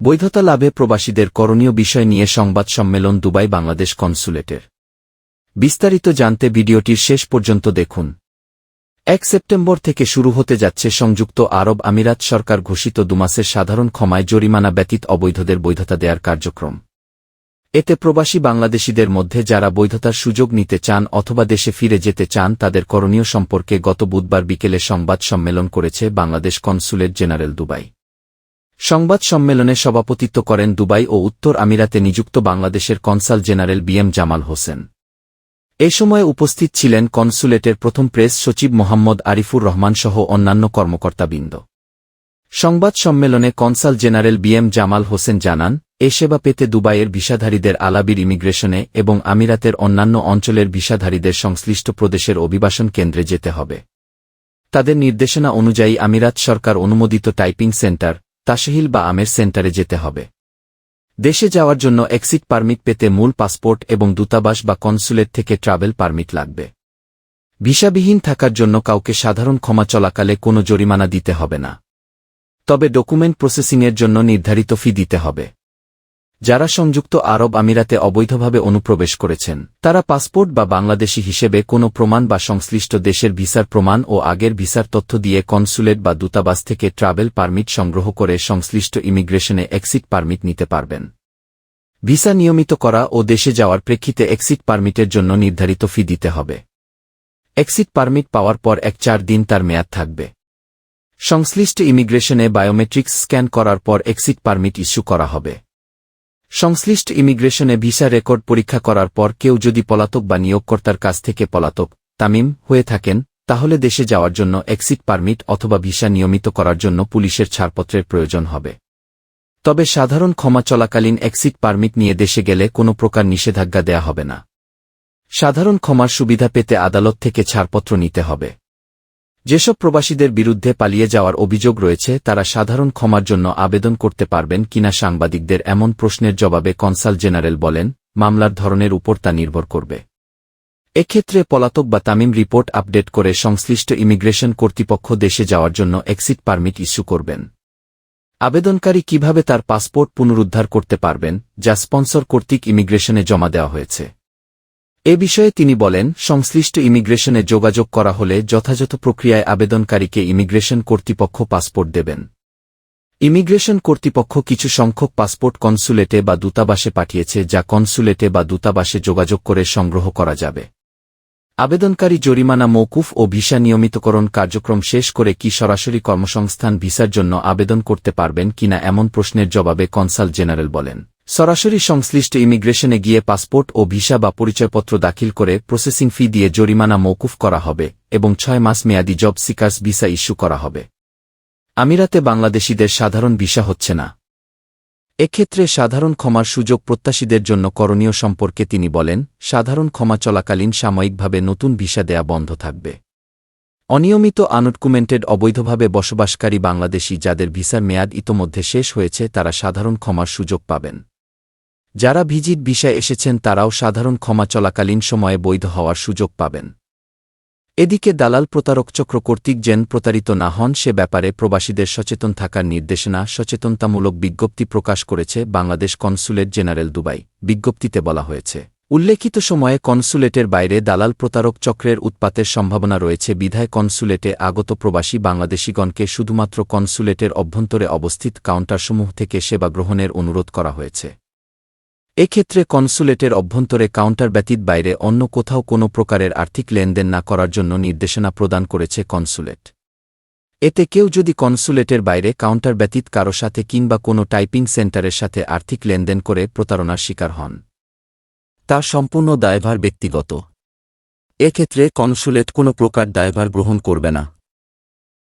বৈধতা লাভে প্রবাসীদের করণীয় বিষয় নিয়ে সংবাদ সম্মেলন দুবাই বাংলাদেশ কনস্যুলেটের। বিস্তারিত জানতে ভিডিওটির শেষ পর্যন্ত দেখুন। ১ সেপ্টেম্বর থেকে শুরু হতে যাচ্ছে সংযুক্ত আরব আমিরাত সরকার ঘোষিত ২ মাসের সাধারণ ক্ষমায় জরিমানা ব্যতীত অবৈধদের বৈধতা দেয়ার কার্যক্রম। এতে প্রবাসী বাংলাদেশিদের মধ্যে যারা বৈধতার সুযোগ নিতে চান অথবা দেশে ফিরে যেতে চান তাদের করণীয় সম্পর্কে গত বুধবার বিকেলে সংবাদ সম্মেলন করেছে বাংলাদেশ কনস্যুলেট জেনারেল দুবাই। সংবাদ সম্মেলনে সভাপতিত্ব করেন দুবাই ও উত্তর আমিরাতে নিযুক্ত বাংলাদেশের consul general BM Jamal Hossain. এ সময় উপস্থিত ছিলেন কনস্যুলেটের প্রথম প্রেস সচিব মোহাম্মদ আরিফুর রহমান সহ অন্যান্য কর্মকর্তাবৃন্দ। সংবাদ সম্মেলনে consul general BM Jamal Hossain জানান, এ সেবা পেতে দুবাইয়ের ভিসাধারীদের আলাবির ইমিগ্রেশনে এবং আমিরাতের অন্যান্য অঞ্চলের ভিসাধারীদের সংশ্লিষ্ট প্রদেশের অভিবাসন কেন্দ্রে যেতে হবে। তাদের নির্দেশনা অনুযায়ী আমিরাত সরকার অনুমোদিত টাইপিং সেন্টার, তাশহিল বা আমের সেন্টারে যেতে হবে। দেশে যাওয়ার জন্য এক্সিট পারমিট পেতে মূল পাসপোর্ট এবং দূতাবাস বা কনস্যুলেট থেকে ট্রাভেল পারমিট লাগবে। ভিসাবিহীন থাকার জন্য কাউকে সাধারণ ক্ষমা চলাকালে কোনো জরিমানা দিতে হবে না, তবে ডকুমেন্ট প্রসেসিংয়ের জন্য নির্ধারিত ফি দিতে হবে। যারা সংযুক্ত আরব আমিরাতে অবৈধভাবে অনুপ্রবেশ করেছেন তারা পাসপোর্ট বা বাংলাদেশি হিসেবে কোনো প্রমাণ বা সংশ্লিষ্ট দেশের ভিসার প্রমাণ ও আগের ভিসার তথ্য দিয়ে কনস্যুলেট বা দূতাবাস থেকে ট্রাভেল পারমিট সংগ্রহ করে সংশ্লিষ্ট ইমিগ্রেশনে এক্সিট পারমিট নিতে পারবেন। ভিসা নিয়মিত করা ও দেশে যাওয়ার প্রেক্ষিতে এক্সিট পারমিটের জন্য নির্ধারিত ফি দিতে হবে। এক্সিট পারমিট পাওয়ার পর ১-৪ দিন তার মেয়াদ থাকবে। সংশ্লিষ্ট ইমিগ্রেশনে বায়োমেট্রিক্স স্ক্যান করার পর এক্সিট পারমিট ইস্যু করা হবে। সংশ্লিষ্ট ইমিগ্রেশনে ভিসা রেকর্ড পরীক্ষা করার পর কেউ যদি পলাতক বা নিয়োগকর্তার কাছ থেকে পলাতক, তামিম হয়ে থাকেন তাহলে দেশে যাওয়ার জন্য এক্সিট পারমিট অথবা ভিসা নিয়মিত করার জন্য পুলিশের ছাড়পত্রের প্রয়োজন হবে। তবে সাধারণ ক্ষমা চলাকালীন এক্সিট পারমিট নিয়ে দেশে গেলে কোনো প্রকার নিষেধাজ্ঞা দেয়া হবে না। সাধারণ ক্ষমার সুবিধা পেতে আদালত থেকে ছাড়পত্র নিতে হবে। যেসব প্রবাসীদের বিরুদ্ধে পালিয়ে যাওয়ার অভিযোগ রয়েছে তারা সাধারণ ক্ষমার জন্য আবেদন করতে পারবেন কিনা সাংবাদিকদের এমন প্রশ্নের জবাবে কনসাল জেনারেল বলেন, মামলার ধরনের উপর তা নির্ভর করবে। এক্ষেত্রে পলাতক বা তামিম রিপোর্ট আপডেট করে সংশ্লিষ্ট ইমিগ্রেশন কর্তৃপক্ষ দেশে যাওয়ার জন্য এক্সিট পারমিট ইস্যু করবেন। আবেদনকারী কিভাবে তার পাসপোর্ট পুনরুদ্ধার করতে পারবেন, যা স্পন্সর কর্তৃক ইমিগ্রেশনে জমা দেওয়া হয়েছে। এ বিষয়ে তিনি বলেন, সংশ্লিষ্ট ইমিগ্রেশনে যোগাযোগ করা হলে যথাযথ প্রক্রিয়ায় আবেদনকারীকে ইমিগ্রেশন কর্তৃপক্ষ পাসপোর্ট দেবেন। ইমিগ্রেশন কর্তৃপক্ষ কিছু সংখ্যক পাসপোর্ট কনস্যুলেটে বা দূতাবাসে পাঠিয়েছে, যা কনস্যুলেটে বা দূতাবাসে যোগাযোগ করে সংগ্রহ করা যাবে। আবেদনকারী জরিমানা মওকুফ ও ভিসা নিয়মিতকরণ কার্যক্রম শেষ করে কি সরাসরি কর্মসংস্থান ভিসার জন্য আবেদন করতে পারবেন কিনা এমন প্রশ্নের জবাবে কনসাল জেনারেল বলেন, সরাসরি সংশ্লিষ্ট ইমিগ্রেশনে গিয়ে পাসপোর্ট ও ভিসা বা পরিচয়পত্র দাখিল করে প্রসেসিং ফি দিয়ে জরিমানা মওকুফ করা হবে এবং ৬ মাস মেয়াদী জব সিকার্স ভিসা ইস্যু করা হবে। আমিরাতে বাংলাদেশিদের সাধারণ ভিসা হচ্ছে না। এক্ষেত্রে সাধারণ ক্ষমার সুযোগ প্রত্যাশীদের জন্য করণীয় সম্পর্কে তিনি বলেন, সাধারণ ক্ষমা চলাকালীন সাময়িকভাবে নতুন ভিসা দেয়া বন্ধ থাকবে। অনিয়মিত আনডকুমেন্টেড অবৈধভাবে বসবাসকারী বাংলাদেশি যাদের ভিসার মেয়াদ ইতোমধ্যে শেষ হয়েছে তারা সাধারণ ক্ষমার সুযোগ পাবেন। যারা ভিজিট ভিসায় এসেছেন তারাও সাধারণ ক্ষমা চলাকালীন সময়ে বৈধ হওয়ার সুযোগ পাবেন। এদিকে দালাল প্রতারক চক্র কর্তৃক যেন প্রতারিত না হন সে ব্যাপারে প্রবাসীদের সচেতন থাকার নির্দেশনা সচেতনতামূলক বিজ্ঞপ্তি প্রকাশ করেছে বাংলাদেশ কনস্যুলেট জেনারেল দুবাই। বিজ্ঞপ্তিতে বলা হয়েছে, উল্লেখিত সময়ে কনস্যুলেটের বাইরে দালাল প্রতারক চক্রের উৎপাতের সম্ভাবনা রয়েছে বিধায় কনস্যুলেটে আগত প্রবাসী বাংলাদেশিগণকে শুধুমাত্র কনস্যুলেটের অভ্যন্তরে অবস্থিত কাউন্টারসমূহ থেকে সেবা গ্রহণের অনুরোধ করা হয়েছে। এক্ষেত্রে কনস্যুলেটের অভ্যন্তরে কাউন্টার ব্যতীত বাইরে অন্য কোথাও কোনো প্রকারের আর্থিক লেনদেন না করার জন্য নির্দেশনা প্রদান করেছে কনস্যুলেট। এতে কেউ যদি কনস্যুলেটের বাইরে কাউন্টার ব্যতীত কারো সাথে কিংবা কোনো টাইপিং সেন্টারের সাথে আর্থিক লেনদেন করে প্রতারণার শিকার হন, তা সম্পূর্ণ দায়ভার ব্যক্তিগত। এক্ষেত্রে কনস্যুলেট কোনো প্রকার দায়ভার গ্রহণ করবে না।